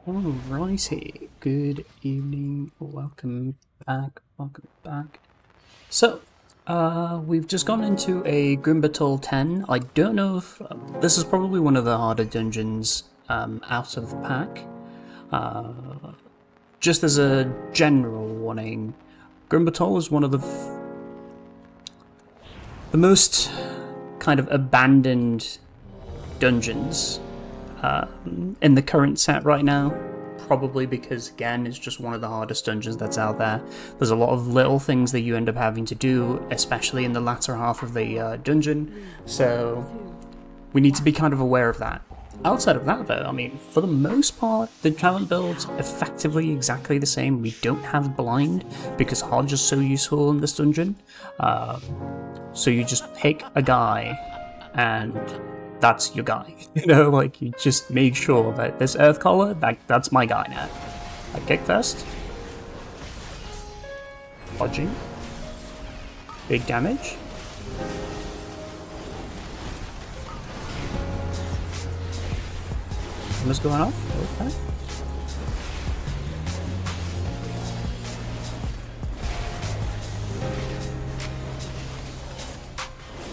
Alrighty, good evening, welcome back. So, we've just gone into a Batol 10. I don't know if, this is probably one of the harder dungeons out of the pack. Just as a general warning, Batol is one of the most kind of abandoned dungeons in the current set right now, probably because, again, it's just one of the hardest dungeons that's out there. There's a lot of little things that you end up having to do, especially in the latter half of the dungeon, so we need to be kind of aware of that. Outside of that, though, I mean, for the most part, the talent build's effectively exactly the same. We don't have blind, because Hodge is so useful in this dungeon. So you just pick a guy, and that's your guy. You know, like, you just make sure that this Earth Collar, that's my guy now. I kick first. Hodging. Big damage. What's going off? Okay.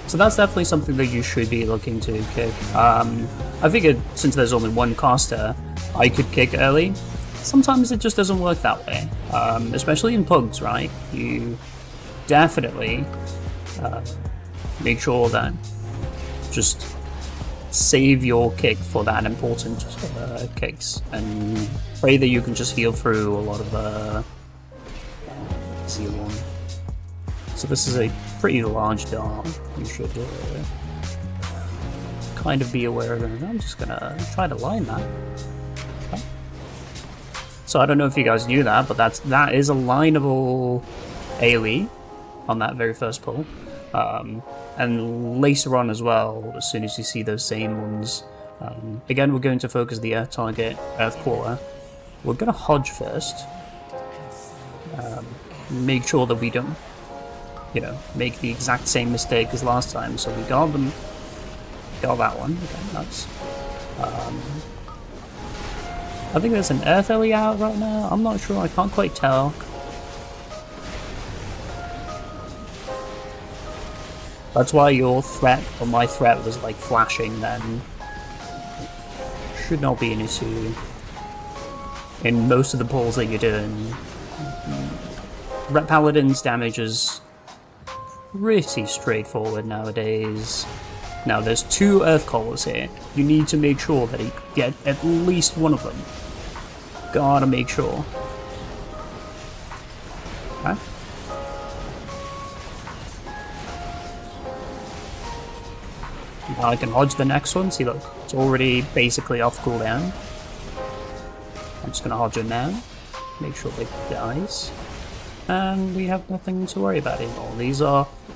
So that's definitely something that you should be looking to kick. I figured since there's only one caster, I could kick early. Sometimes it just doesn't work that way, especially in pugs, right? You definitely make sure that just save your kick for that important kicks, and pray that you can just heal through a lot of easier one. So this is a pretty large dart. You should kind of be aware of it. I'm just gonna try to line that. Okay. So I don't know if you guys knew that, but that is a lineable AoE on that very first pull. And later on as well, as soon as you see those same ones, again, we're going to focus the Earth target, Earth Caller. We're going to Hodge first. Make sure that we don't, make the exact same mistake as last time. So we got them, got that one. Okay, nice. I think there's an Earth Ellie out right now. I'm not sure. I can't quite tell. That's why your threat, or my threat, was like flashing then. Should not be an issue in most of the pulls that you're doing. Ret Paladin's damage is pretty straightforward nowadays. Now there's two Earth Collars here. You need to make sure that you get at least one of them. Gotta make sure. Okay. Now I can Hodge the next one. See, look, it's already basically off cooldown. I'm just gonna Hodge it now. Make sure it dies. And we have nothing to worry about anymore.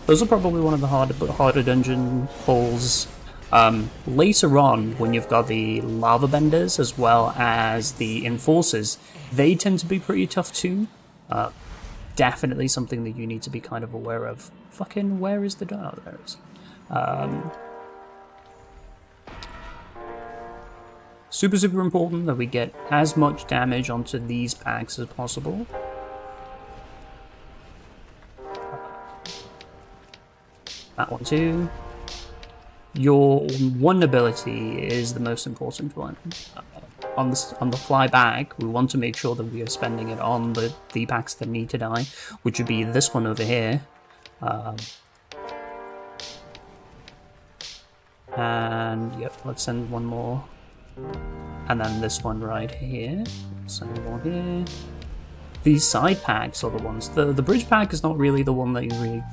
Those are probably one of the harder dungeon pulls. Later on, when you've got the lava benders as well as the enforcers, they tend to be pretty tough too. Definitely something that you need to be kind of aware of. Fucking, where is the door? Oh, there it is. Super important that we get as much damage onto these packs as possible. That one too. Your one ability is the most important one. On the fly back, we want to make sure that we are spending it on the packs that need to die, which would be this one over here. And yep, let's send one more. And then this one right here. Send one here. These side packs are the ones. The bridge pack is not really the one that you really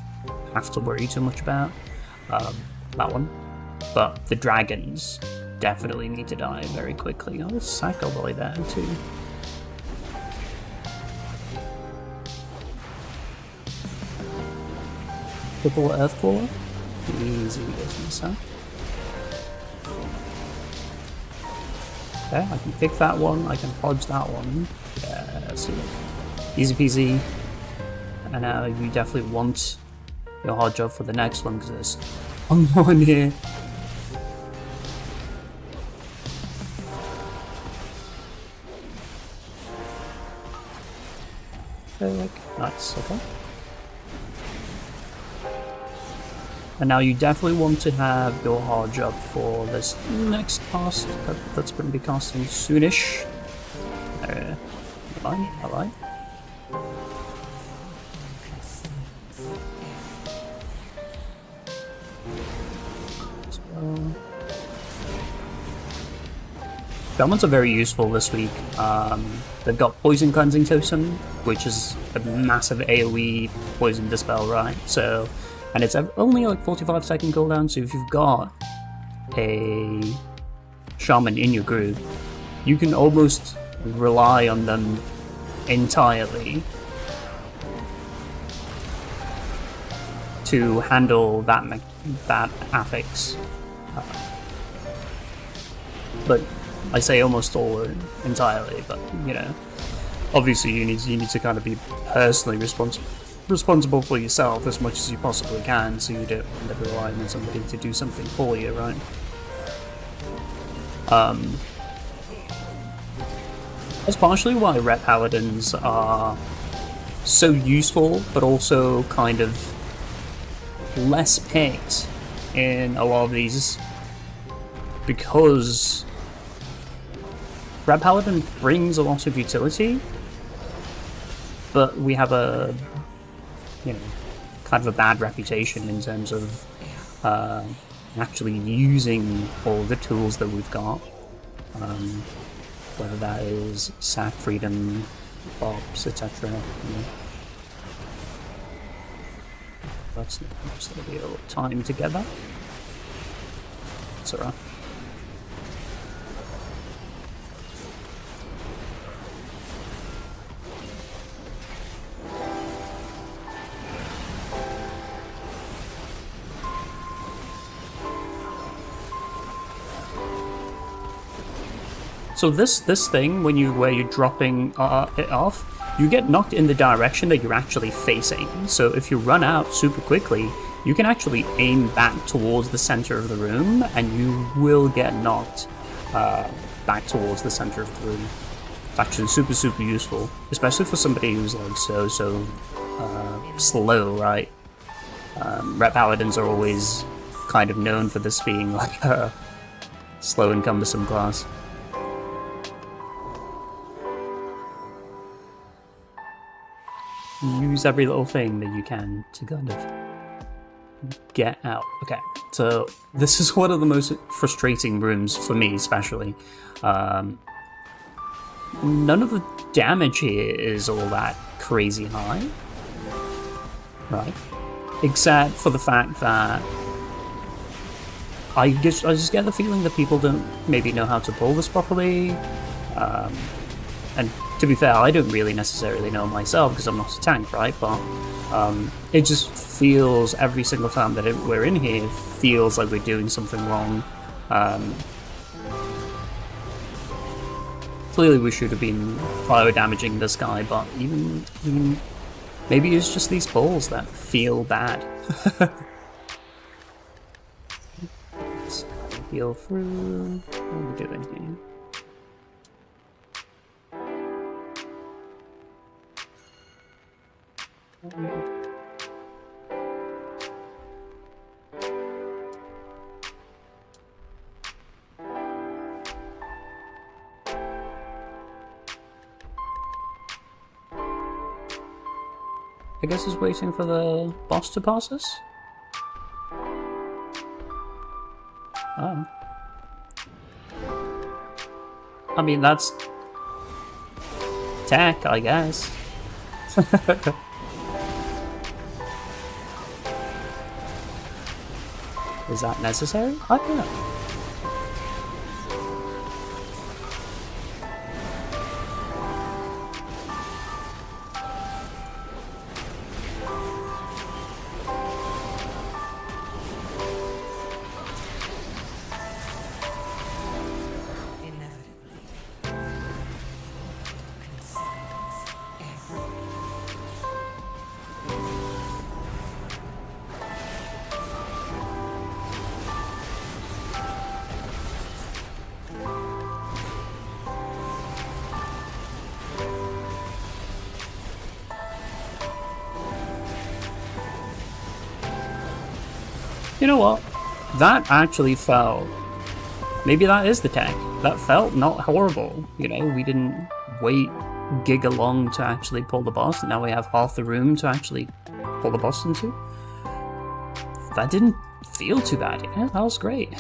have to worry too much about. That one. But the dragons definitely need to die very quickly. I'll sack all the way there too. Triple Earth Claw. Easy business, huh? Okay, I can pick that one, I can Hodge that one. Yeah, see. Easy peasy. And now you definitely want your Hodge up for the next one, because there's one here. Perfect. Nice, okay. And now you definitely want to have your Hodge up for this next cast. That's going to be casting soonish. I like. Summons are very useful this week. They've got Poison Cleansing Totem, which is a massive AoE Poison Dispel, right? So, and it's only like 45-second cooldown, so if you've got a Shaman in your group, you can almost rely on them entirely to handle that affix. But I say almost all entirely, but you know, obviously you need to kind of be personally responsible for yourself as much as you possibly can, so you don't end up relying on somebody to do something for you, right? That's partially why Ret Paladins are so useful, but also kind of less picked in a lot of these, because Ret Paladin brings a lot of utility, but we have a, you know, kind of a bad reputation in terms of actually using all the tools that we've got. Whether that is sack, freedom, bops, etc. You know. Let's be a little time together. It's alright. So this thing, where you're dropping it off, you get knocked in the direction that you're actually facing. So if you run out super quickly, you can actually aim back towards the center of the room, and you will get knocked back towards the center of the room. It's actually super useful, especially for somebody who's like so slow, right? Ret Paladins are always kind of known for this being like a slow and cumbersome class. Use every little thing that you can to kind of get out. Okay, so this is one of the most frustrating rooms for me, especially. None of the damage here is all that crazy high, right? Except for the fact that I just get the feeling that people don't maybe know how to pull this properly. And to be fair, I don't really necessarily know myself because I'm not a tank, right? But it just feels, every single time that we're in here, feels like we're doing something wrong. Clearly we should have been bio-damaging this guy, but even maybe it's just these balls that feel bad. Let's heal through. What are we doing here? I guess he's waiting for the boss to pass us? Oh. I mean, that's tech, I guess. Is that necessary? I don't know. You know what? That actually felt... Maybe that is the tech. That felt not horrible. You know, we didn't wait giga long to actually pull the boss, and now we have half the room to actually pull the boss into. That didn't feel too bad. Yeah, that was great.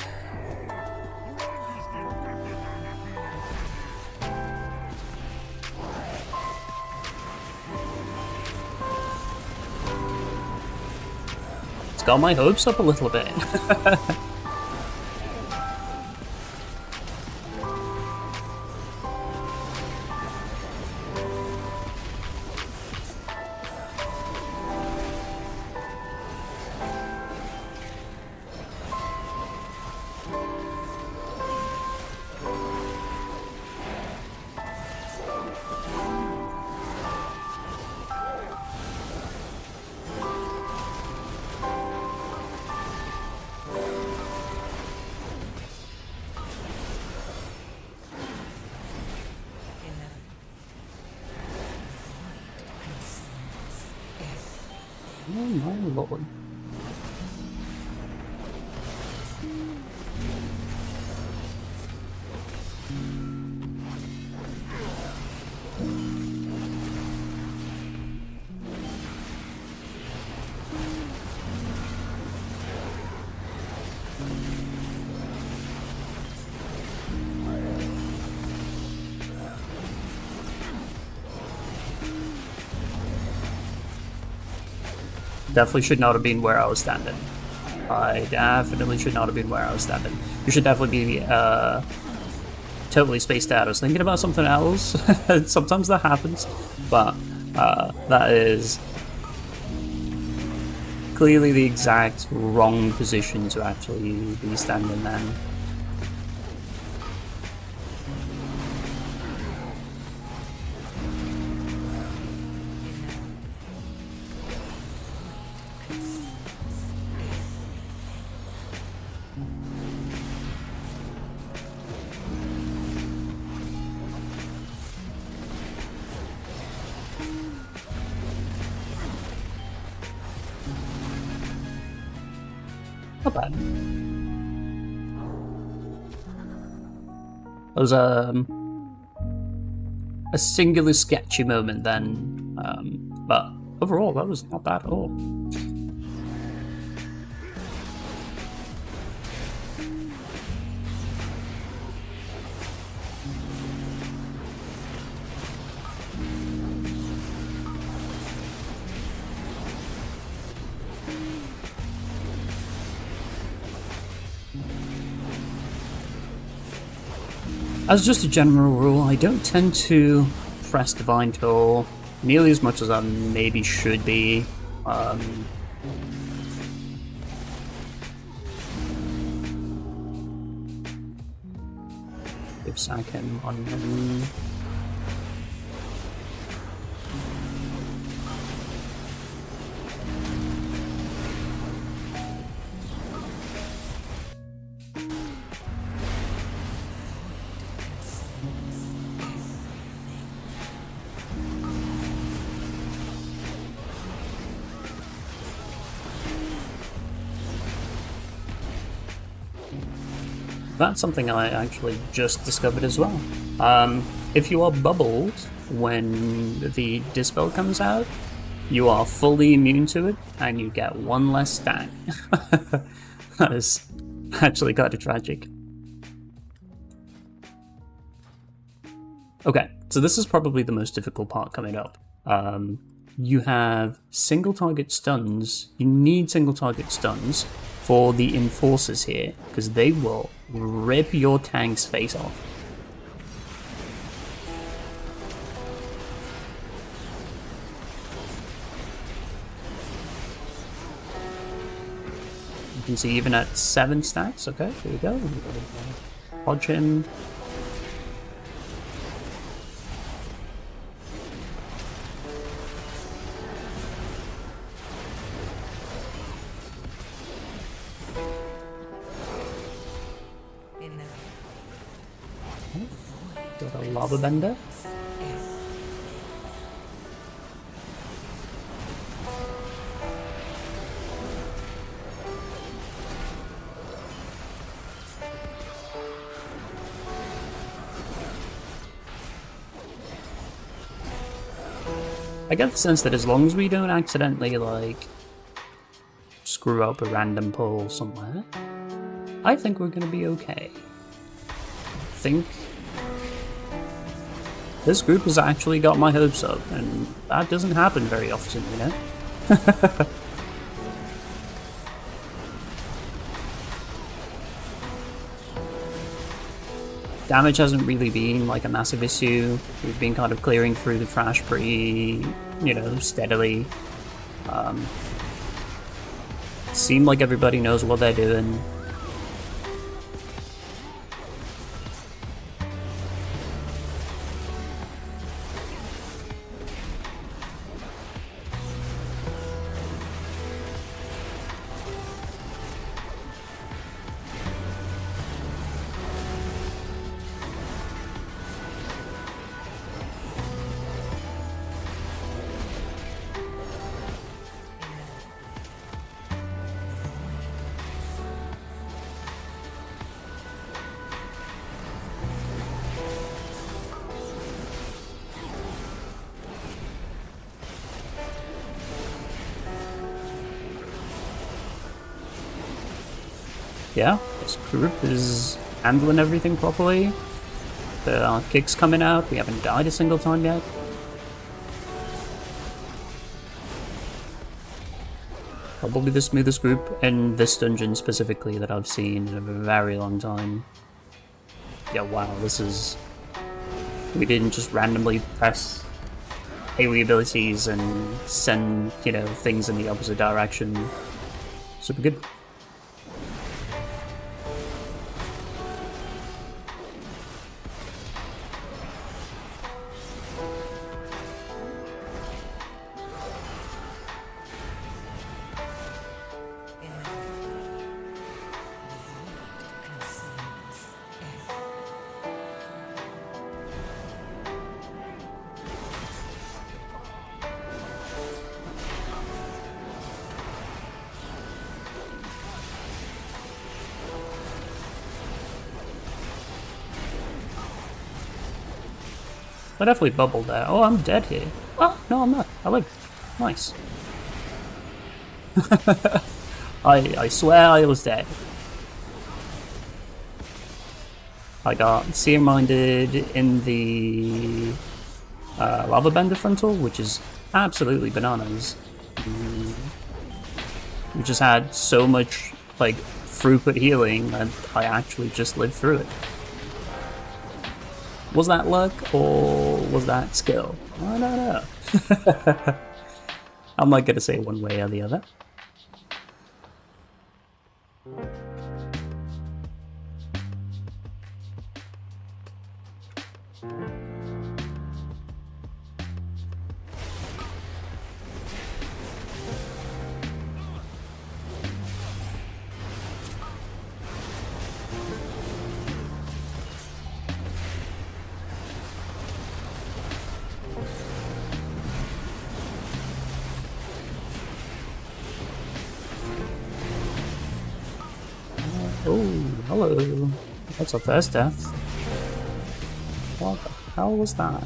It's got my hopes up a little bit. Oh my lord. Definitely should not have been where I was standing. I definitely should not have been where I was standing. You should definitely be totally spaced out. I was thinking about something else. Sometimes that happens, but that is clearly the exact wrong position to actually be standing then. Not bad. It was a singular sketchy moment then, but overall that was not bad at all. As just a general rule, I don't tend to press Divine Toll nearly as much as I maybe should be. Give sack him on him. That's something I actually just discovered as well. If you are bubbled when the Dispel comes out, you are fully immune to it, and you get one less stack. That is actually kind of tragic. Okay, so this is probably the most difficult part coming up. You have single target stuns. You need single target stuns for the enforcers here, because they will rip your tank's face off. You can see even at 7 stacks. Okay, here we go. Hodge him. Got a lava bender. I get the sense that as long as we don't accidentally, like, screw up a random pull somewhere, I think we're gonna be okay. I think this group has actually got my hopes up, and that doesn't happen very often, you know? Damage hasn't really been like a massive issue. We've been kind of clearing through the trash pretty, you know, steadily. Seemed like everybody knows what they're doing. Yeah, this group is handling everything properly. The kick's coming out, we haven't died a single time yet. Probably the smoothest group in this dungeon specifically that I've seen in a very long time. Yeah, wow, this is... We didn't just randomly press AoE abilities and send, you know, things in the opposite direction. Super good. I definitely bubbled there. Oh, I'm dead here. Oh, no, I'm not. I live. Nice. I swear I was dead. I got seer-minded in the lava bender frontal, which is absolutely bananas. We just had so much, like, throughput healing that I actually just lived through it. Was that luck, or was that skill? I don't know. I'm not gonna say one way or the other. Oh, hello. That's a first death. What the hell was that?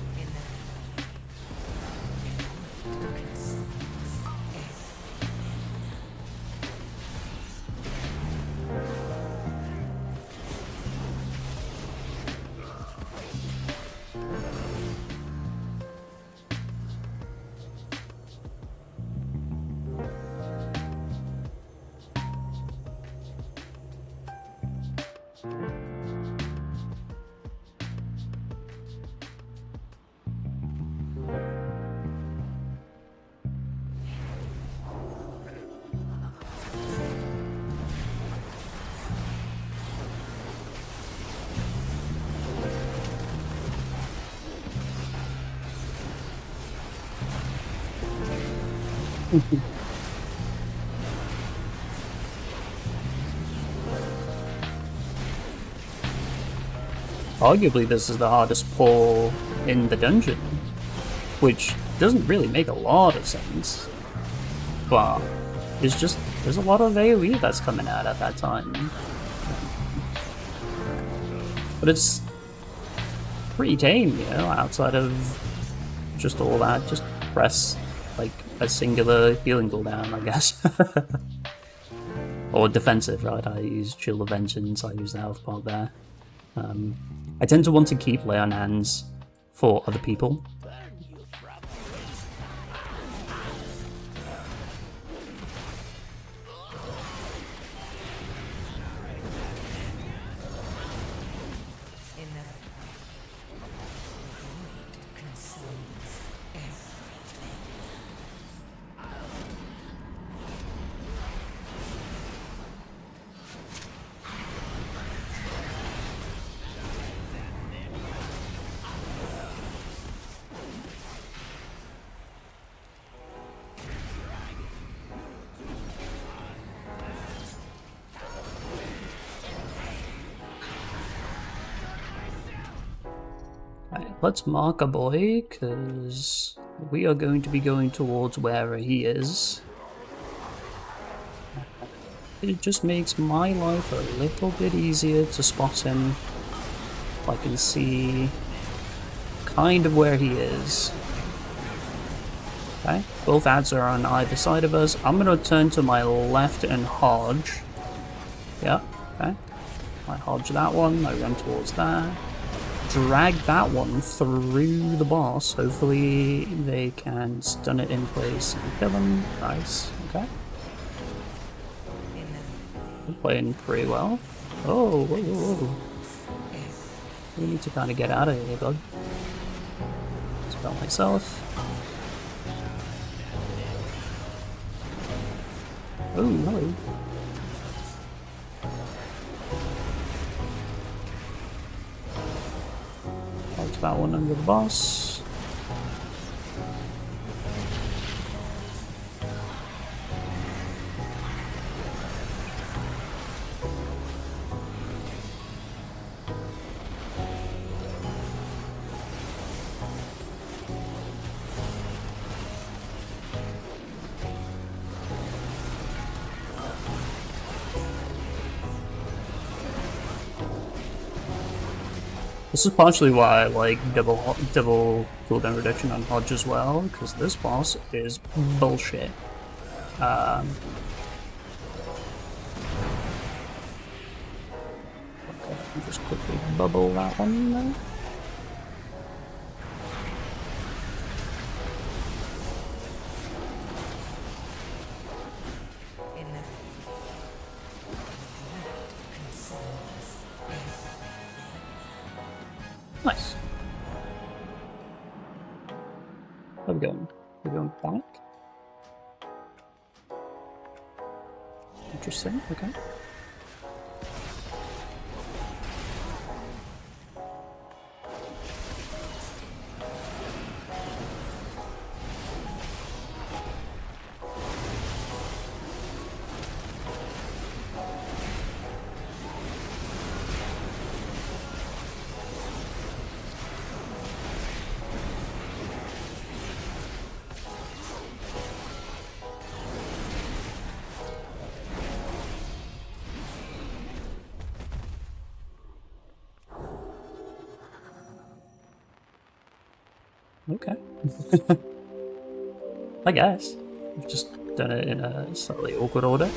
Arguably this is the hardest pull in the dungeon, which doesn't really make a lot of sense, but there's a lot of AoE that's coming out at that time. But it's pretty tame, you know, outside of just all that, just press like a singular healing cooldown, I guess. Or defensive, right? I use Shield of Vengeance, I use the health part there. I tend to want to keep Lay on Hands for other people. Let's mark a boy, because we are going to be going towards wherever he is. It just makes my life a little bit easier to spot him. I can see kind of where he is. Okay, both adds are on either side of us. I'm going to turn to my left and hodge. Yeah, okay. I hodge that one, I run towards that. Drag that one through the boss. Hopefully they can stun it in place and kill him. Nice. Okay. We're playing pretty well. Oh, whoa, whoa, whoa. We need to kind of get out of here, bud. Spell myself. Oh, hello. That one under the boss. This is partially why I like double cooldown reduction on Hodge as well, because this boss is bullshit. Okay, just quickly bubble that one there. Nice. Where are we going? We're going back? Interesting, okay. Okay. I guess. I've just done it in a slightly awkward order.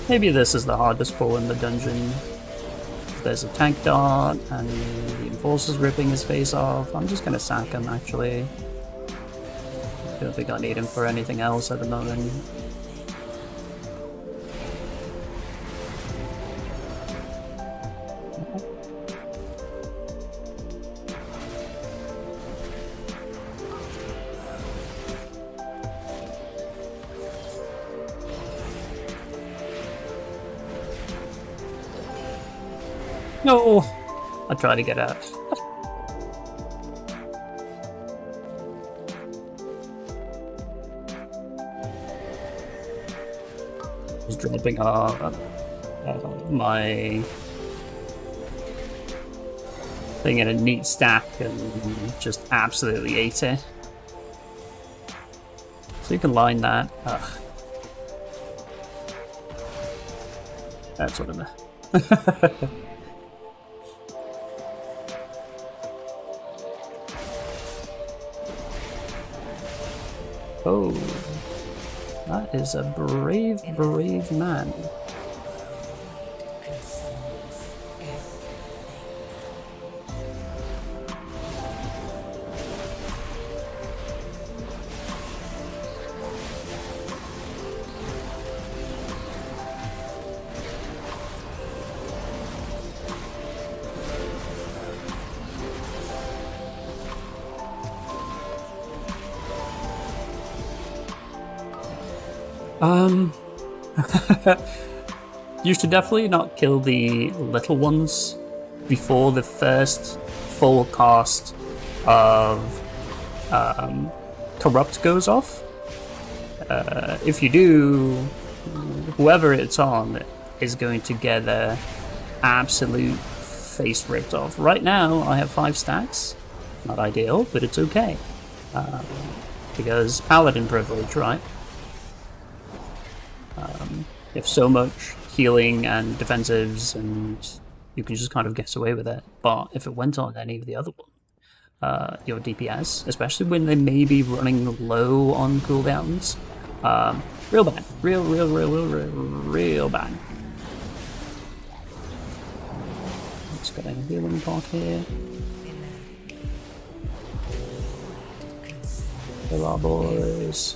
Maybe this is the hardest pull in the dungeon. There's a tank dart, and the enforcer's ripping his face off. I'm just gonna sack him, actually. I don't think I need him for anything else at the moment. No! I try to get out. Just dropping my thing in a neat stack and just absolutely ate it. So you can line that. Ugh. That's what I'm. Oh, that is a brave, brave man. You should definitely not kill the little ones before the first full cast of Corrupt goes off. If you do, whoever it's on is going to get their absolute face ripped off. Right now, I have 5 stacks. Not ideal, but it's okay. Because Paladin privilege, right? You have so much healing and defensives, and you can just kind of get away with it. But if it went on any of the other one, your DPS, especially when they may be running low on cooldowns, real bad. Real bad. Let's get a healing pot here. Kill our boys.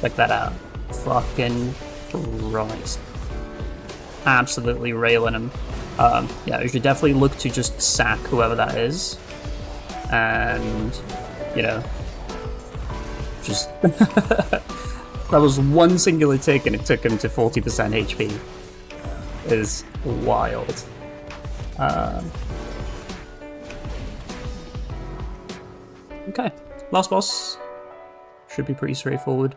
Check that out. Fucking Christ. Absolutely railing him. Yeah, you should definitely look to just sack whoever that is. And, you know, just... that was one singular tick and it took him to 40% HP. It is wild. Okay, last boss. Should be pretty straightforward.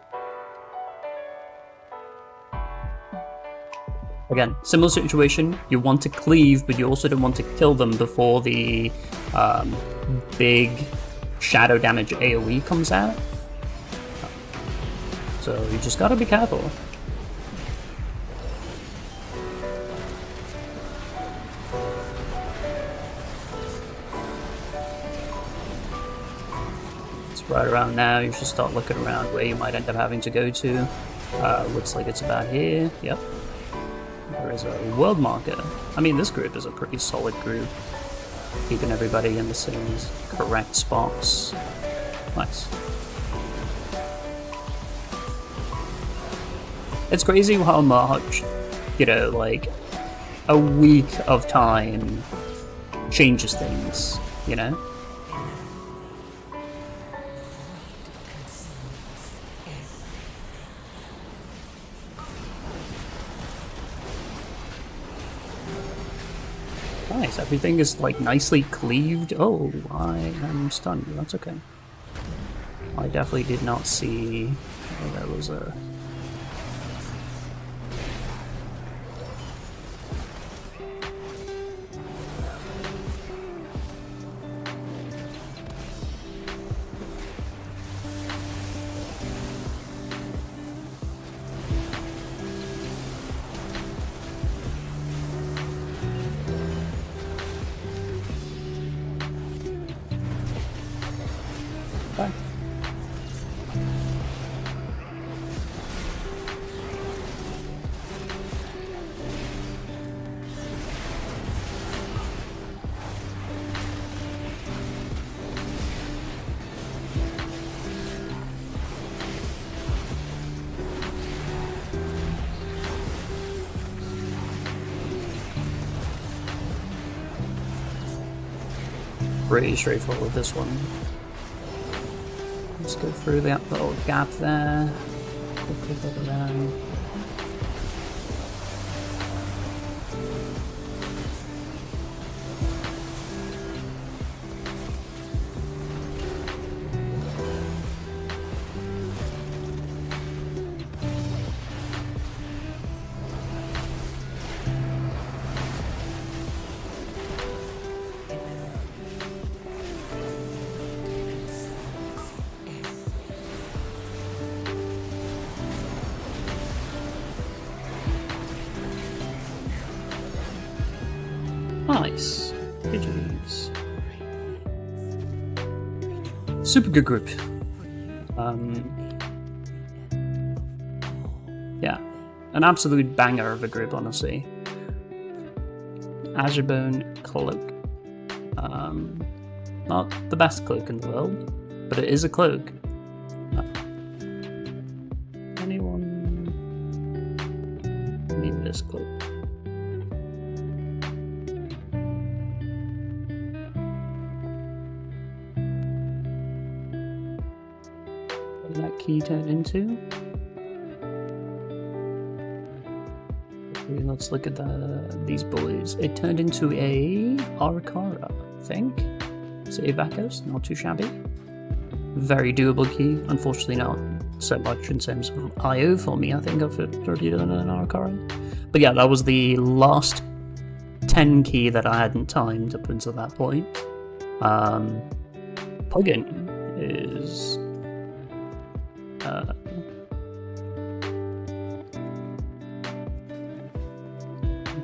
Again, similar situation, you want to cleave, but you also don't want to kill them before the big shadow damage AoE comes out. So you just gotta be careful. It's right around now, you should start looking around where you might end up having to go to. Looks like it's about here, yep. There is a world marker. I mean, this group is a pretty solid group. Keeping everybody in the same correct spots. Nice. It's crazy how much, you know, like, a week of time changes things, you know? Nice, everything is like nicely cleaved. Oh, I am stunned. That's okay. I definitely did not see there was a... Bye. Pretty straightforward, this one. Let's go through that little gap there. Look around. Nice. GG's. Super good group. Yeah, an absolute banger of a group, honestly. Azurebone Cloak. Not the best cloak in the world, but it is a cloak. Anyone need this cloak? What did that key turn into? Okay, let's look at these boys. It turned into a WeakAuras, I think. Save Echoes, not too shabby. Very doable key, unfortunately not so much in terms of IO for me. I think I've already done an WeakAuras. But yeah, that was the last 10 key that I hadn't timed up until that point. Plugin is...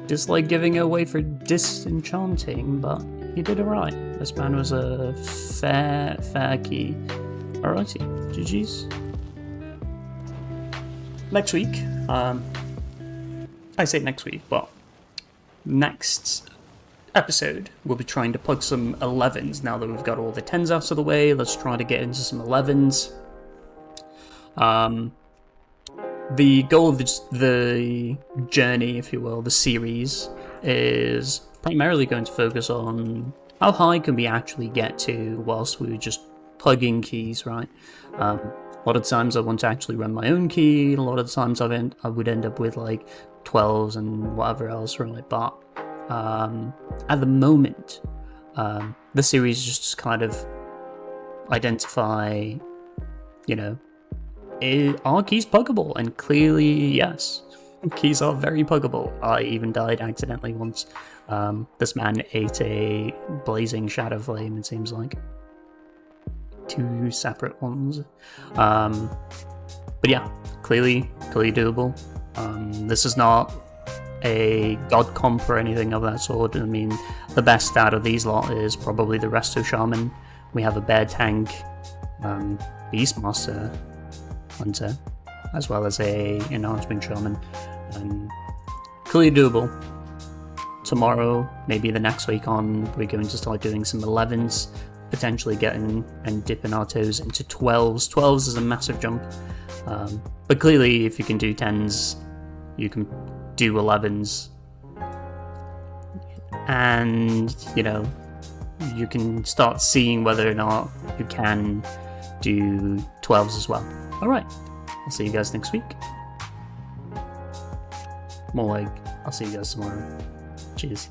dislike giving it away for disenchanting, but he did alright. This man was a fair key. Alrighty, GG's. Next week, I say next week, but next episode we'll be trying to plug some 11s now that we've got all the 10s out of the way. Let's try to get into some 11s. The goal of the journey, if you will, the series, is primarily going to focus on how high can we actually get to whilst we were just plugging keys, right? A lot of times I want to actually run my own key, a lot of the times I would end up with like 12s and whatever else, right? But at the moment, the series is just kind of identify, you know, are keys pluggable? And clearly, yes. Keys are very pluggable. I even died accidentally once. This man ate a blazing shadow flame, it seems like. 2 separate ones. But yeah, clearly doable. This is not a god comp or anything of that sort. I mean, the best out of these lot is probably the Resto Shaman. We have a bear tank, Beastmaster Hunter, as well as a Enhancement Shaman. Clearly doable. Tomorrow, maybe the next week on, we're going to start doing some 11s, potentially getting and dipping our toes into 12s. 12s is a massive jump, but clearly if you can do 10s, you can do 11s, and you know, you can start seeing whether or not you can do 12s as well. Alright, I'll see you guys next week. More like, I'll see you guys tomorrow. Cheers.